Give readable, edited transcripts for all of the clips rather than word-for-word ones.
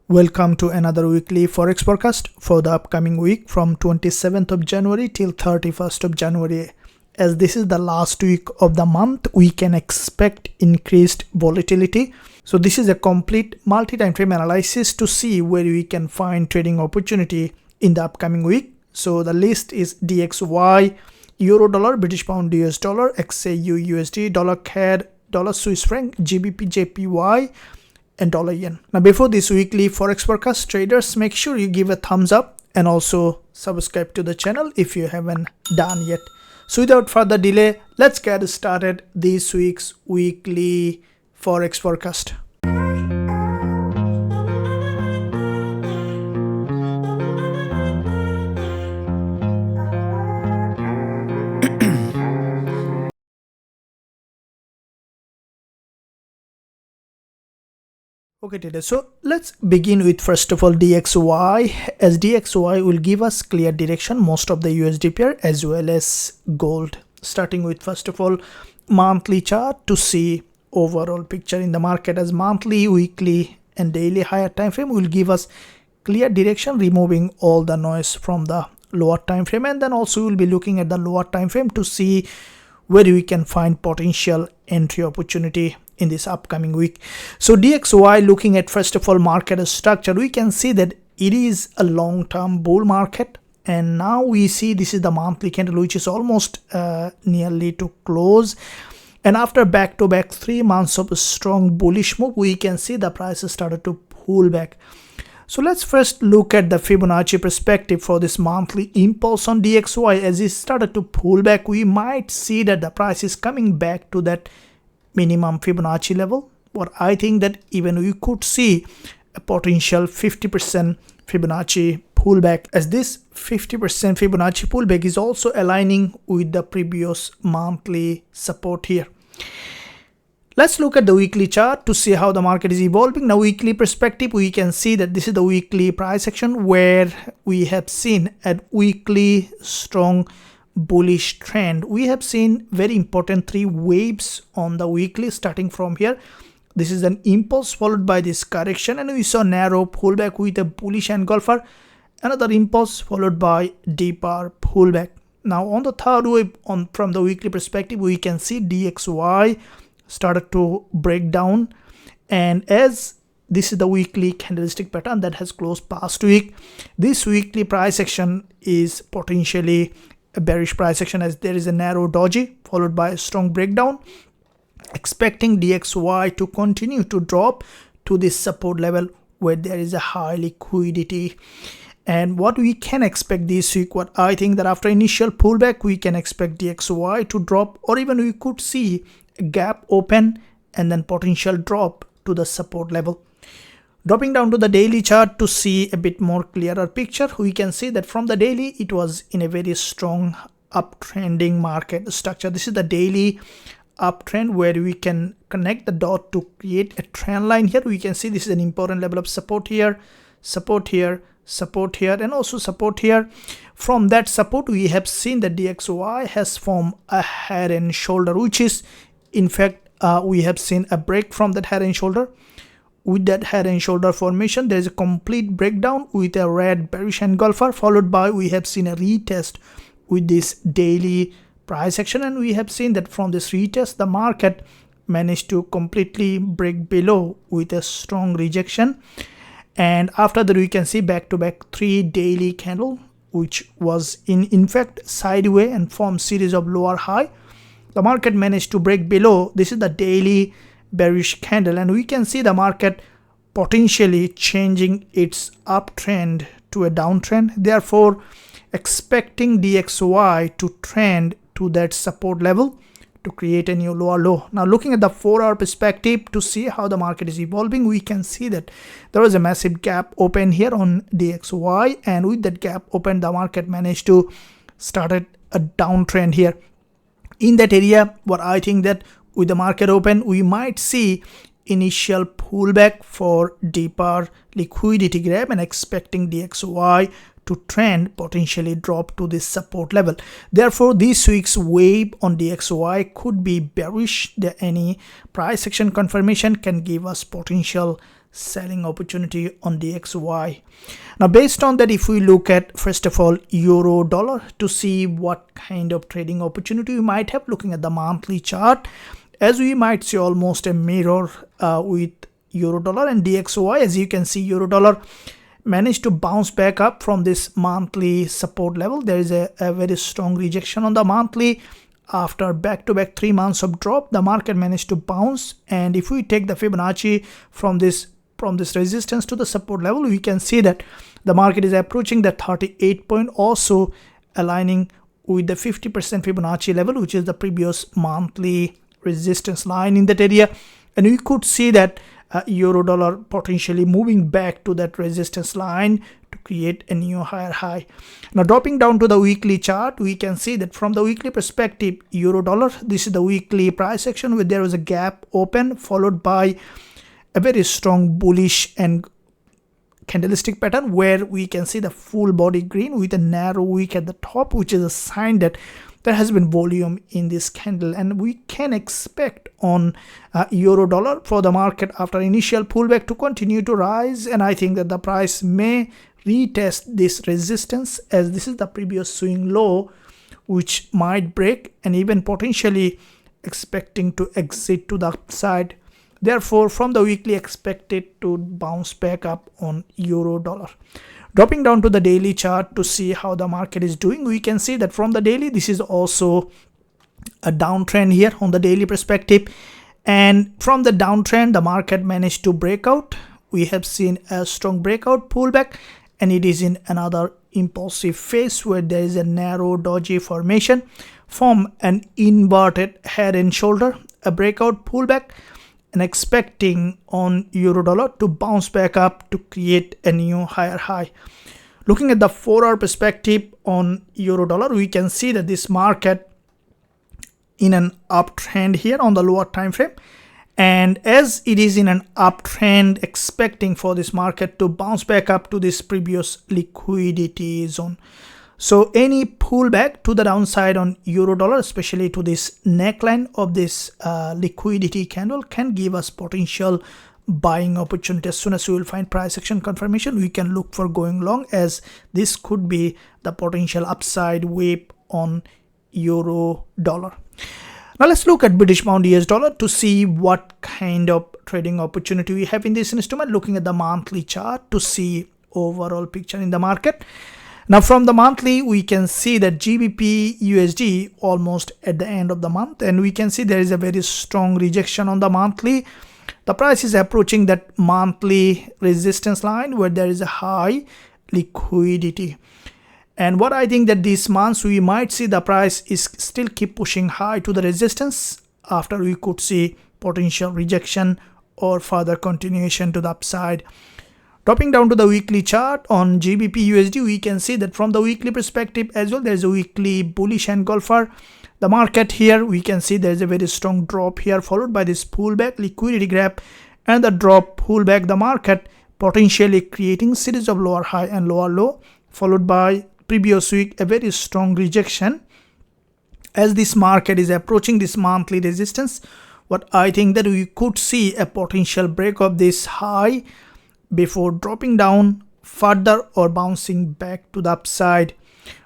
Welcome to another weekly Forex forecast for the upcoming week from 27th of January till 31st of January. As this is the last week of the month, we can expect increased volatility. So this is a complete multi-time frame analysis to see where we can find trading opportunity in the upcoming week. So the list is DXY, Euro dollar, British pound, US dollar, XAU, USD, dollar CAD, dollar Swiss franc, GBP, JPY, and dollar yen. Now before this weekly forex forecast, traders, make sure you give a thumbs up and also subscribe to the channel if you haven't done yet. So without further delay, let's get started this week's weekly forex forecast. Okay, today, so let's begin with first of all DXY, as DXY will give us clear direction most of the USD pair as well as gold. Starting with first of all monthly chart to see overall picture in the market, as monthly, weekly and daily higher time frame will give us clear direction, removing all the noise from the lower time frame, and then also we'll be looking at the lower time frame to see where we can find potential entry opportunity in this upcoming week. So DXY, looking at first of all market structure, we can see that it is a long-term bull market, and now we see this is the monthly candle which is almost nearly to close, and after back-to-back 3 months of a strong bullish move, we can see the prices started to pull back. So let's first look at the Fibonacci perspective for this monthly impulse on DXY. As it started to pull back, we might see that the price is coming back to that minimum Fibonacci level, but I think that even we could see a potential 50% Fibonacci pullback, as this 50% Fibonacci pullback is also aligning with the previous monthly support here. Let's look at the weekly chart to see how the market is evolving. Now, weekly perspective, we can see that this is the weekly price action where we have seen a weekly strong bullish trend. We have seen very important 3 waves on the weekly starting from here. This is an impulse followed by this correction, and we saw narrow pullback with a bullish engulfer, another impulse followed by deeper pullback. Now on the third wave from the weekly perspective, we can see DXY started to break down, and as this is the weekly candlestick pattern that has closed past week, this weekly price action is potentially a bearish price action, as there is a narrow doji followed by a strong breakdown, expecting DXY to continue to drop to this support level where there is a high liquidity. And what we can expect this week, what I think that after initial pullback, we can expect DXY to drop, or even we could see a gap open and then potential drop to the support level. Dropping down to the daily chart to see a bit more clearer picture, we can see that from the daily, it was in a very strong uptrending market structure. This is the daily uptrend where we can connect the dot to create a trend line here. We can see this is an important level of support here, support here, support here, and also support here. From that support, we have seen that DXY has formed a head and shoulder, which is in fact we have seen a break from that head and shoulder. With that head and shoulder formation, there is a complete breakdown with a red bearish engulfer, followed by we have seen a retest with this daily price action, and we have seen that from this retest the market managed to completely break below with a strong rejection, and after that we can see back-to-back 3 daily candle which was in fact sideways and formed series of lower high. The market managed to break below. This is the daily bearish candle, and we can see the market potentially changing its uptrend to a downtrend, therefore expecting DXY to trend to that support level to create a new lower low. Now looking at the 4-hour perspective to see how the market is evolving, we can see that there was a massive gap open here on DXY, and with that gap open, the market managed to start a downtrend here. In that area, what I think that with the market open, we might see initial pullback for deeper liquidity grab, and expecting DXY to trend potentially drop to this support level. Therefore, this week's wave on DXY could be bearish. Any price action confirmation can give us potential selling opportunity on DXY. Now based on that, if we look at first of all euro dollar to see what kind of trading opportunity we might have, looking at the monthly chart, as we might see almost a mirror with euro dollar and DXY. As you can see, euro dollar managed to bounce back up from this monthly support level. There is a very strong rejection on the monthly. After back-to-back 3 months of drop, the market managed to bounce, and if we take the Fibonacci from this resistance to the support level, we can see that the market is approaching the 38 point, also aligning with the 50% Fibonacci level, which is the previous monthly resistance line in that area. And we could see that euro dollar potentially moving back to that resistance line to create a new higher high. Now dropping down to the weekly chart, we can see that from the weekly perspective, euro dollar, this is the weekly price action where there was a gap open followed by a very strong bullish and candlestick pattern where we can see the full body green with a narrow wick at the top, which is a sign that there has been volume in this candle, and we can expect on euro dollar for the market after initial pullback to continue to rise. And I think that the price may retest this resistance, as this is the previous swing low, which might break and even potentially expecting to exit to the upside. Therefore, from the weekly, expected to bounce back up on euro dollar. Dropping down to the daily chart to see how the market is doing, we can see that from the daily, this is also a downtrend here on the daily perspective. And from the downtrend, the market managed to break out. We have seen a strong breakout pullback, and it is in another impulsive phase where there is a narrow doji formation from an inverted head and shoulder, a breakout pullback, and expecting on euro dollar to bounce back up to create a new higher high. Looking at the 4-hour perspective on euro dollar, we can see that this market in an uptrend here on the lower time frame, and as it is in an uptrend, expecting for this market to bounce back up to this previous liquidity zone. So any pullback to the downside on euro dollar, especially to this neckline of this liquidity candle, can give us potential buying opportunity. As soon as we will find price action confirmation, we can look for going long, as this could be the potential upside wave on euro dollar. Now let's look at British pound US dollar to see what kind of trading opportunity we have in this instrument, looking at the monthly chart to see overall picture in the market. Now from the monthly, we can see that GBPUSD almost at the end of the month, and we can see there is a very strong rejection on the monthly. The price is approaching that monthly resistance line where there is a high liquidity. And what I think that this month we might see the price is still keep pushing high to the resistance after we could see potential rejection or further continuation to the upside. Dropping down to the weekly chart on GBPUSD, we can see that from the weekly perspective as well, there is a weekly bullish engulfer. The market here, we can see there is a very strong drop here, followed by this pullback, liquidity grab, and the drop pullback. The market potentially creating series of lower high and lower low, followed by previous week a very strong rejection. As this market is approaching this monthly resistance, what I think that we could see a potential break of this high before dropping down further or bouncing back to the upside.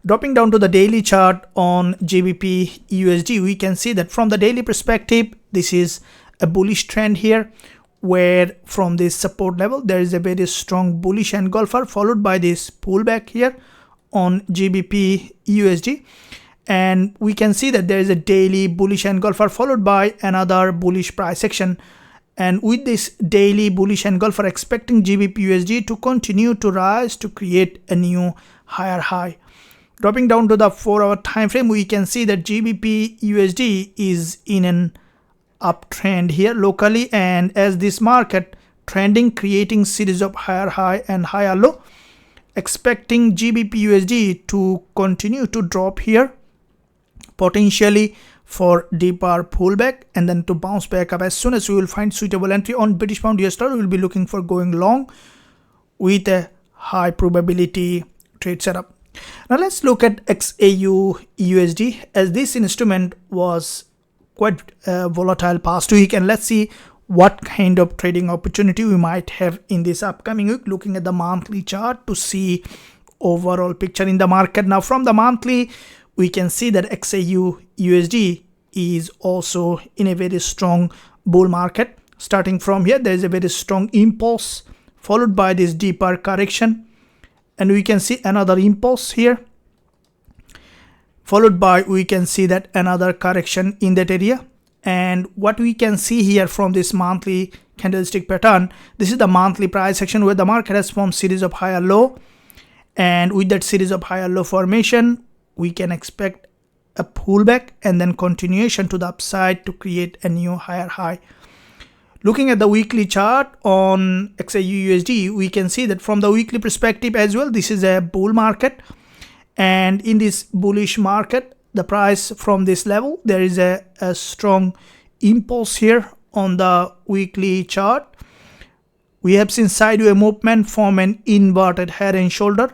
Dropping down to the daily chart on GBPUSD, we can see that from the daily perspective, this is a bullish trend here, where from this support level, there is a very strong bullish engulfer, followed by this pullback here on GBPUSD. And we can see that there is a daily bullish engulfer, followed by another bullish price action. And with this daily bullish engulfer, expecting GBPUSD to continue to rise to create a new higher high. Dropping down to the 4-hour time frame, we can see that GBPUSD is in an uptrend here locally, and as this market trending, creating series of higher high and higher low, expecting GBPUSD to continue to drop here, potentially for deeper pullback, and then to bounce back up. As soon as we will find suitable entry on British pound US dollar, we will be looking for going long with a high probability trade setup. Now let's look at XAU USD, as this instrument was quite volatile past week, and let's see what kind of trading opportunity we might have in this upcoming week, looking at the monthly chart to see overall picture in the market. Now from the monthly, we can see that XAU USD is also in a very strong bull market. Starting from here, there is a very strong impulse followed by this deeper correction, and we can see another impulse here, followed by we can see that another correction in that area. And what we can see here from this monthly candlestick pattern, this is the monthly price action where the market has formed series of higher low, and with that series of higher low formation, we can expect a pullback and then continuation to the upside to create a new higher high. Looking at the weekly chart on XAU USD, we can see that from the weekly perspective as well, this is a bull market, and in this bullish market, the price from this level, there is a strong impulse here on the weekly chart. We have seen sideways movement from an inverted head and shoulder,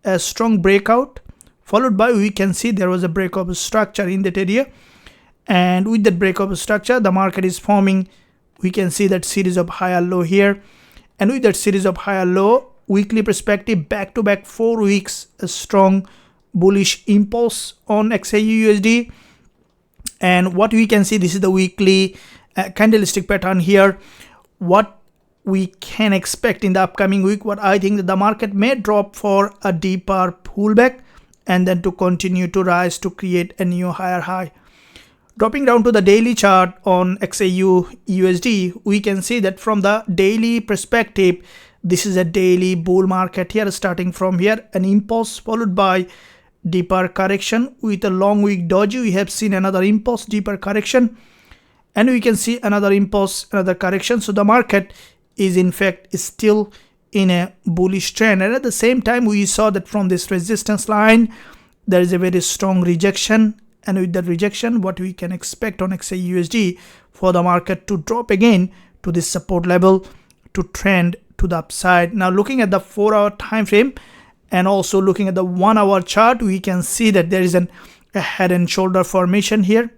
a strong breakout, followed by we can see there was a breakout structure in that area, and with that breakout structure, the market is forming, we can see that series of higher low here, and with that series of higher low, weekly perspective, back to back 4 weeks, a strong bullish impulse on XAU USD. And what we can see, this is the weekly candlestick pattern here. What we can expect in the upcoming week, what I think that the market may drop for a deeper pullback and then to continue to rise to create a new higher high. Dropping down to the daily chart on XAU USD, we can see that from the daily perspective, this is a daily bull market here. Starting from here, an impulse followed by deeper correction with a long wick doji. We have seen another impulse, deeper correction, and we can see another impulse, another correction. So the market is in fact still in a bullish trend, and at the same time we saw that from this resistance line there is a very strong rejection, and with that rejection, what we can expect on XAU USD for the market to drop again to this support level to trend to the upside. Now looking at the 4-hour time frame and also looking at the 1-hour chart, we can see that there is a head and shoulder formation here,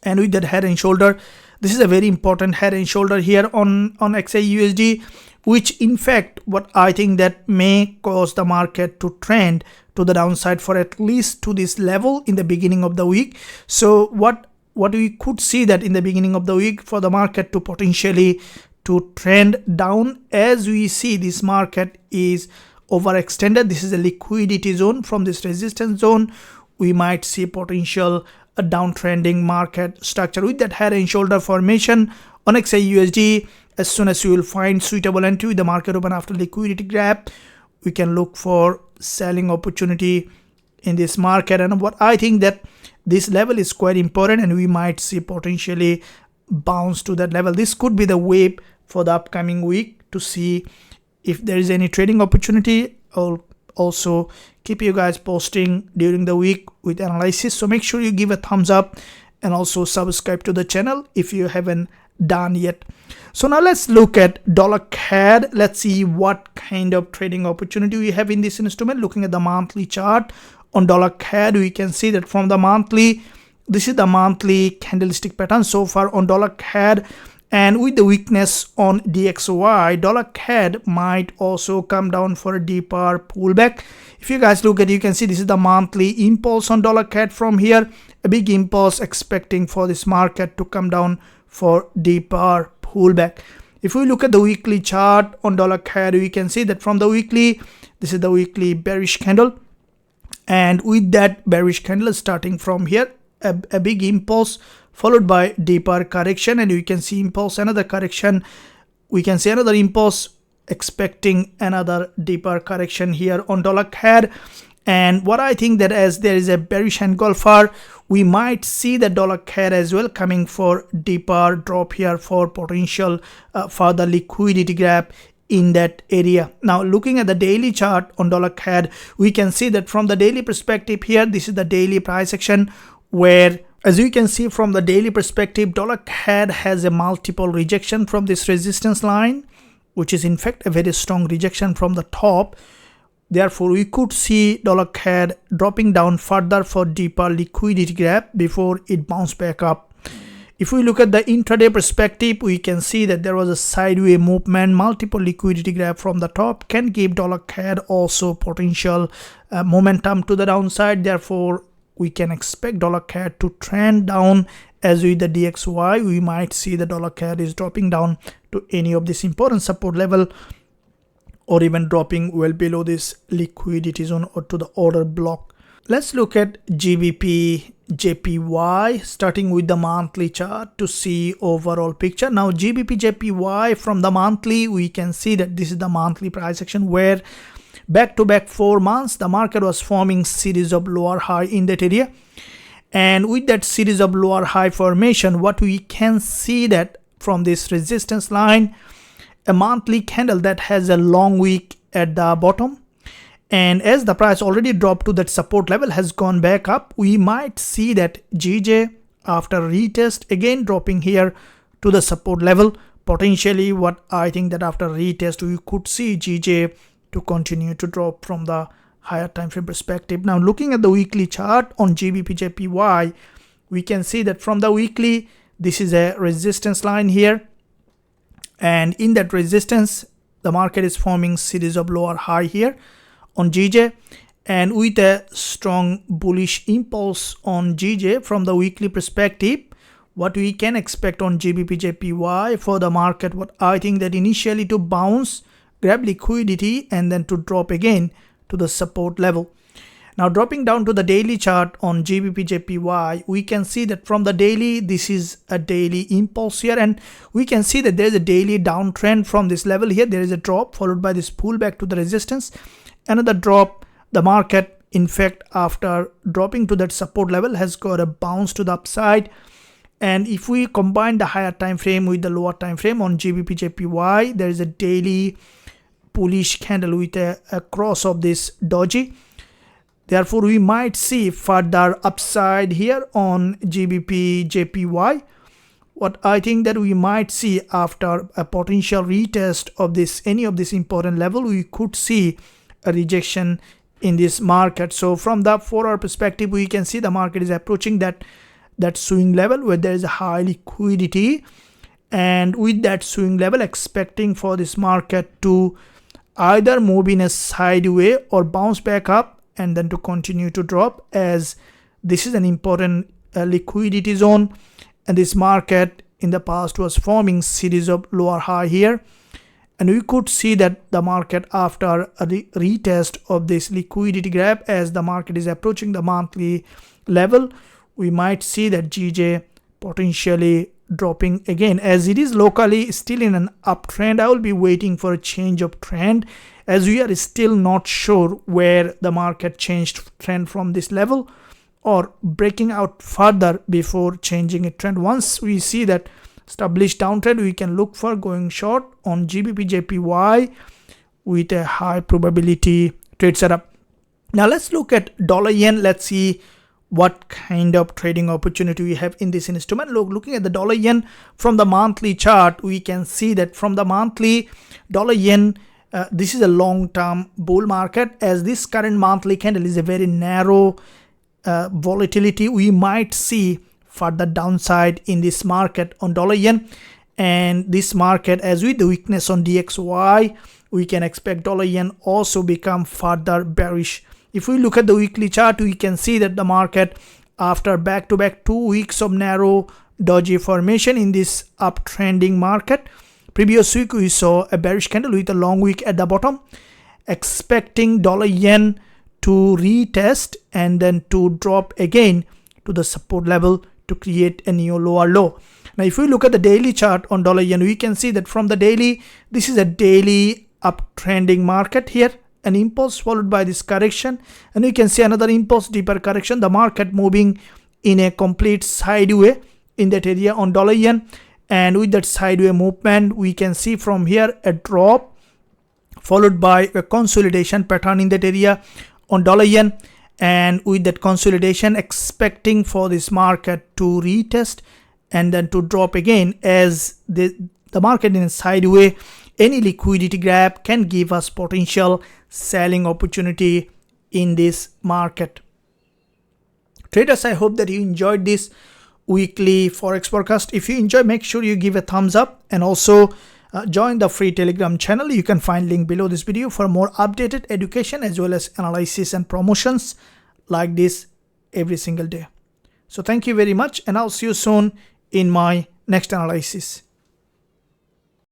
and with that head and shoulder, this is a very important head and shoulder here on XAU USD, which in fact what I think that may cause the market to trend to the downside for at least to this level in the beginning of the week. So what we could see that in the beginning of the week for the market to potentially to trend down, as we see this market is overextended. This is a liquidity zone. From this resistance zone, we might see potential a downtrending market structure with that head and shoulder formation on XAU USD. As soon as you will find suitable entry with the market open after liquidity grab, we can look for selling opportunity in this market. And what I think that this level is quite important, and we might see potentially bounce to that level. This could be the wave for the upcoming week to see if there is any trading opportunity. I'll also keep you guys posting during the week with analysis, so make sure you give a thumbs up and also subscribe to the channel if you haven't done yet. So now let's look at dollar CAD. Let's see what kind of trading opportunity we have in this instrument. Looking at the monthly chart on dollar CAD, we can see that from the monthly, this is the monthly candlestick pattern so far on dollar CAD, and with the weakness on DXY, dollar CAD might also come down for a deeper pullback. If you guys look at it, you can see this is the monthly impulse on dollar CAD from here, a big impulse expecting for this market to come down for deeper pullback. If we look at the weekly chart on dollar CAD, we can see that from the weekly, this is the weekly bearish candle, and with that bearish candle starting from here, a big impulse followed by deeper correction, and we can see impulse, another correction, we can see another impulse expecting another deeper correction here on dollar CAD. And what I think that as there is a bearish engulfer, we might see the dollar CAD as well coming for deeper drop here for potential further liquidity grab in that area. Now looking at the daily chart on dollar CAD, we can see that from the daily perspective here, this is the daily price action where, as you can see from the daily perspective, dollar CAD has a multiple rejection from this resistance line, which is in fact a very strong rejection from the top. Therefore, we could see dollar CAD dropping down further for deeper liquidity grab before it bounce back up If we look at the intraday perspective, we can see that there was a sideways movement, multiple liquidity grab from the top can give dollar CAD also potential momentum to the downside. Therefore, we can expect dollar CAD to trend down. As with the DXY, we might see the dollar CAD is dropping down to any of this important support level, or even dropping well below this liquidity zone or to the order block. Let's look at GBP JPY, starting with the monthly chart to see overall picture. Now GBP JPY from the monthly, we can see that this is the monthly price action where back to back 4 months the market was forming series of lower high in that area. And with that series of lower high formation, what we can see that from this resistance line, a monthly candle that has a long wick at the bottom, and as the price already dropped to that support level has gone back up, we might see that GJ after retest again dropping here to the support level. Potentially what I think that after retest we could see GJ to continue to drop from the higher time frame perspective. Now looking at the weekly chart on GBP JPY, we can see that from the weekly this is a resistance line here, and in that resistance the market is forming series of lower high here on GJ, and with a strong bullish impulse on GJ from the weekly perspective, what we can expect on GBP JPY for the market, what I think that initially to bounce, grab liquidity, and then to drop again to the support level. Now dropping down to the daily chart on GBP JPY, we can see that from the daily, this is a daily impulse here, and we can see that there is a daily downtrend from this level here. There is a drop followed by this pullback to the resistance, another drop. The market, in fact, after dropping to that support level has got a bounce to the upside. And if we combine the higher time frame with the lower time frame on GBP JPY, there is a daily bullish candle with a cross of this doji. Therefore, we might see further upside here on GBP JPY. What I think that we might see after a potential retest of this, any of this important level, we could see a rejection in this market. So from the 4-hour perspective, we can see the market is approaching that swing level where there is a high liquidity, and with that swing level expecting for this market to either move in a sideways or bounce back up and then to continue to drop, as this is an important liquidity zone, and this market in the past was forming series of lower high here, and we could see that the market after a retest of this liquidity grab, as the market is approaching the monthly level, we might see that GJ potentially dropping again. As it is locally still in an uptrend, I will be waiting for a change of trend, as we are still not sure where the market changed trend from this level or breaking out further before changing a trend. Once we see that established downtrend, we can look for going short on GBP JPY with a high probability trade setup. Now let's look at dollar yen. Let's see what kind of trading opportunity we have in this instrument. Looking at the dollar yen from the monthly chart, we can see that from the monthly dollar yen, this is a long-term bull market, as this current monthly candle is a very narrow volatility. We might see further downside in this market on dollar yen, and this market, as with the weakness on DXY, we can expect dollar yen also become further bearish. If we look at the weekly chart, we can see that the market, after back-to-back 2 weeks of narrow doji formation in this uptrending market, previous week we saw a bearish candle with a long wick at the bottom, expecting dollar yen to retest and then to drop again to the support level to create a new lower low. Now if we look at the daily chart on dollar yen, we can see that from the daily, this is a daily uptrending market here, an impulse followed by this correction, and we can see another impulse, deeper correction, the market moving in a complete sideways in that area on dollar yen. And with that sideways movement, we can see from here a drop followed by a consolidation pattern in that area on dollar yen, and with that consolidation expecting for this market to retest and then to drop again, as the market in a sideways, any liquidity grab can give us potential selling opportunity in this market. Traders, I hope that you enjoyed this weekly forex forecast. If you enjoy, make sure you give a thumbs up, and also join the free Telegram channel. You can find link below this video for more updated education as well as analysis and promotions like this every single day. So thank you very much, and I'll see you soon in my next analysis.